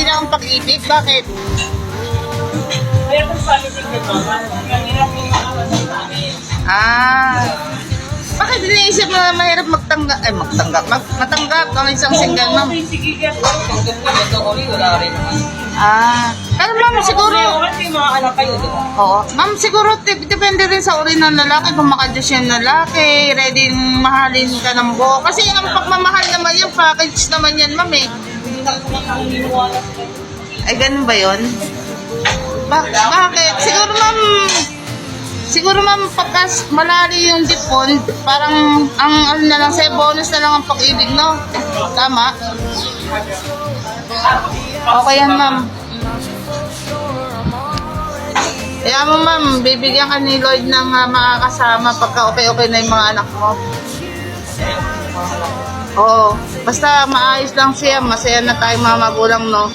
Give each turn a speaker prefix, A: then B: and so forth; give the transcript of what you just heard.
A: lang ang pag-ibig? Bakit? Ah. Bakit iniisip mo na mahirap magtanggap? Ay, matanggap ang isang single mom? Ah. Pero ma'am, siguro... Oo. Ma'am, siguro depende rin sa uri ng lalaki. Kung makadiyos yung lalaki, ready mahalin ka ng buo. Kasi ang pagmamahal naman yung package naman yan, ma'am eh. Ay, ganun ba yun? Bakit? Siguro ma'am, pagka malali yung dipon, parang ang ano na lang sa'yo, bonus na lang ang pag-ibig, no? Tama? Okay yan, ma'am. Kaya mo, ma'am, bibigyan ka ni Lloyd ng makakasama pagka okay na yung mga anak mo. Oo. Basta maayos lang siya, masaya na tayong mga magulang, no?